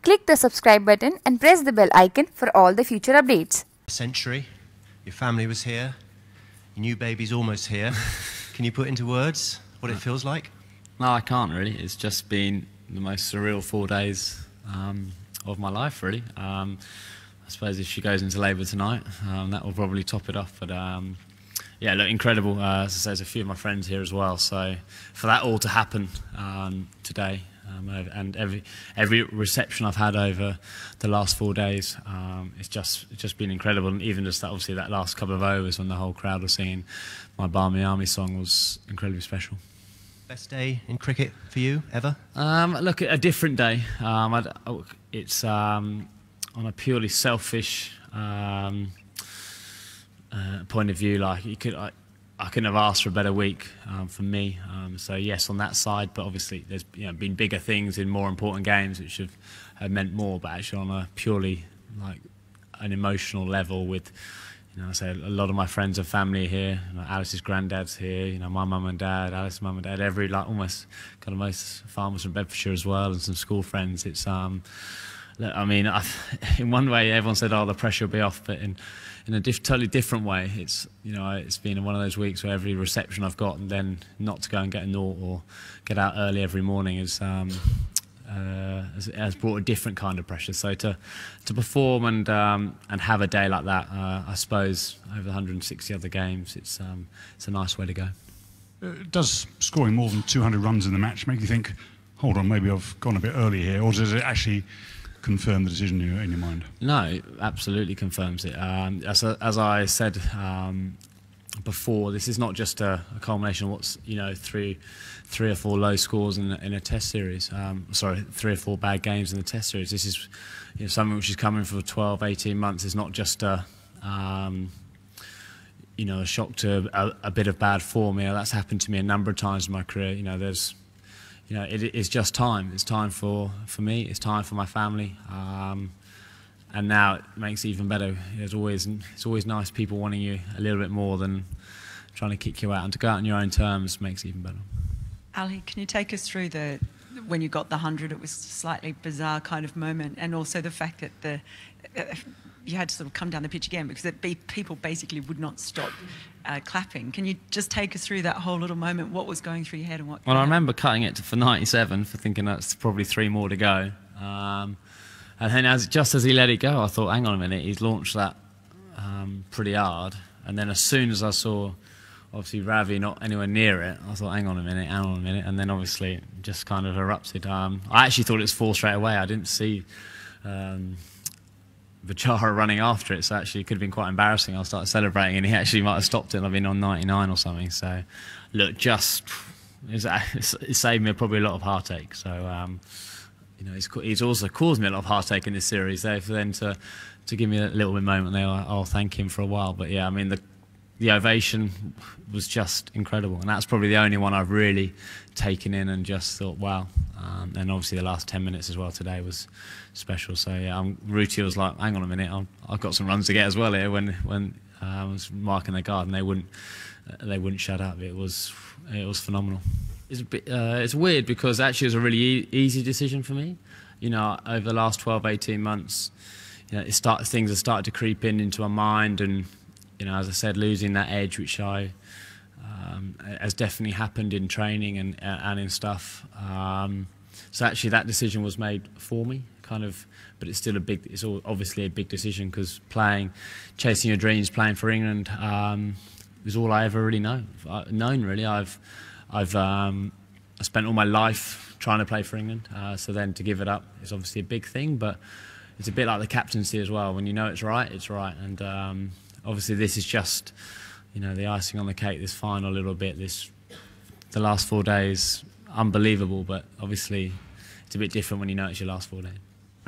Click the subscribe button and press the bell icon for all the future updates. A century, your family was here, your new baby's almost here. Can you put into words what it feels like? No, I can't really. It's just been the most surreal 4 days of my life, really. I suppose if she goes into labour tonight, that will probably top it off. But yeah, look, incredible. As I say, there's a few of my friends here as well. So for that all to happen today, and every reception I've had over the last 4 days, it's just been incredible. And even just that, obviously, that last couple of overs when the whole crowd was singing my Barmy Army song was incredibly special. Best day in cricket for you ever? Look, a different day. It's on a purely selfish point of view. Like I couldn't have asked for a better week for me. So yes, on that side, but obviously there's been bigger things in more important games which have meant more. But actually, on a purely like an emotional level, with I say a lot of my friends and family are here. Alice's granddad's here. My mum and dad, Alice's mum and dad. Almost kind of most farmers from Bedfordshire as well, and some school friends. It's I mean, in one way, everyone said, "Oh, the pressure will be off," but in a totally different way, it's it's been one of those weeks where every reception I've got, and then not to go and get a naught or get out early every morning has brought a different kind of pressure. So to perform and have a day like that, I suppose over 160 other games, it's a nice way to go. Does scoring more than 200 runs in the match make you think, hold on, maybe I've gone a bit early here, or does it actually confirm the decision in your mind? No, it absolutely confirms it. As I said before, this is not just a culmination of what's three or four low scores in a test series. Sorry, 3 or 4 bad games in the test series. This is something which is coming for 12, 18 months. It's not just a a shock to a bit of bad form. That's happened to me a number of times in my career. There's it is just time. It's time for me. It's time for my family. And now it makes it even better. It's always nice people wanting you a little bit more than trying to kick you out. And to go out on your own terms makes it even better. Ali, can you take us through when you got the 100? It was a slightly bizarre kind of moment, and also the fact that you had to sort of come down the pitch again because people basically would not stop clapping. Can you just take us through that whole little moment? What was going through your head and what? Well, I remember cutting it for 97 for thinking that's probably 3 more to go. And then just as he let it go, I thought, hang on a minute, he's launched that pretty hard. And then as soon as I saw, obviously, Ravi not anywhere near it, I thought, hang on a minute. And then obviously it just kind of erupted. I actually thought it was 4 straight away. I didn't see Vijara running after it, so actually it could have been quite embarrassing. I started celebrating and he actually might have stopped it and I've been on 99 or something. So, look, it saved me probably a lot of heartache. So, he's also caused me a lot of heartache in this series. So for them to give me a little bit moment there, I'll thank him for a while. But yeah, I mean, the ovation was just incredible. And that's probably the only one I've really taken in and just thought, wow. And obviously the last 10 minutes as well today was special. So yeah, Ruti was like, hang on a minute, I've got some runs to get as well here. When I was marking the guard and they wouldn't shut up. It was phenomenal. It's weird because actually it was a really easy decision for me. Over the last 12, 18 months, things have started to creep into my mind, and as I said, losing that edge, which has definitely happened in training and in stuff. So actually, that decision was made for me, kind of. But it's still it's obviously a big decision because chasing your dreams, playing for England, is all I ever really known. Really, I've spent all my life trying to play for England. So then to give it up is obviously a big thing, but it's a bit like the captaincy as well. When you know it's right, it's right. And obviously, this is just the icing on the cake. This final little bit, the last 4 days, unbelievable. But obviously, it's a bit different when you know it's your last 4 days.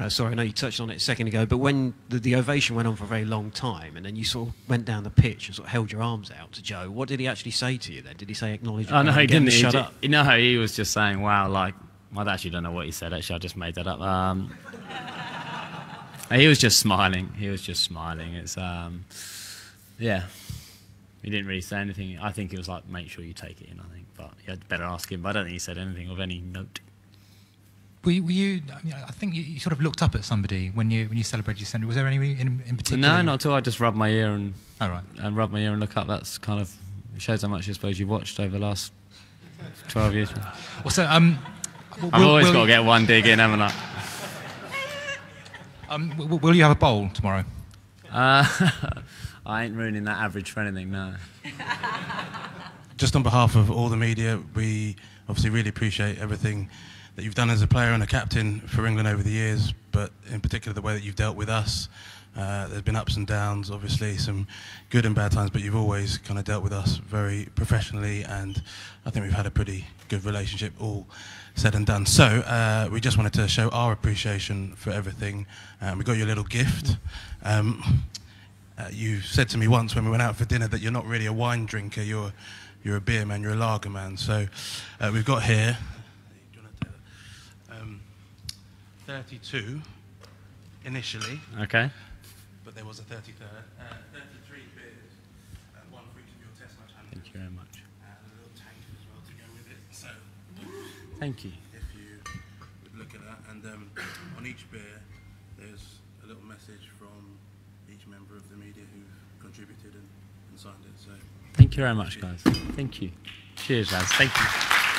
Sorry, I know you touched on it a second ago, but when the ovation went on for a very long time, and then you sort of went down the pitch and sort of held your arms out to Joe, what did he actually say to you then? Did he say acknowledge? Oh no, he didn't. Shut up. No, he was just saying, "Wow." Like, I actually don't know what he said. Actually, I just made that up. He was just smiling. It's yeah. He didn't really say anything. I think it was like, make sure you take it in. I think, but you had better ask him. But I don't think he said anything of any note. Were you, I think you sort of looked up at somebody when you celebrated your century. Was there any in particular? No, not at all. I just rub my ear and right. and rub my ear and look up. That's kind of shows how much I suppose you've watched over the last 12 years. Well, so I've always got to get one dig in, haven't I? Will you have a bowl tomorrow? I ain't ruining that average for anything, no. Just on behalf of all the media, we obviously really appreciate everything that you've done as a player and a captain for England over the years, but in particular the way that you've dealt with us. There's been ups and downs, obviously some good and bad times, but you've always kind of dealt with us very professionally, and I think we've had a pretty good relationship, all said and done. So we just wanted to show our appreciation for everything. We got you a little gift. You said to me once when we went out for dinner that you're not really a wine drinker, you're a beer man, you're a lager man. So we've got here 32 initially. Okay. But there was a 33 beers, one for each of your test match handles. Thank you very much. And a little tank as well to go with it. So, thank you. if you would look at that, and on each beer, there's a little message from each member of the media who've contributed and signed it. So, Thank you very much, guys. Thank you. Cheers, lads. Thank you.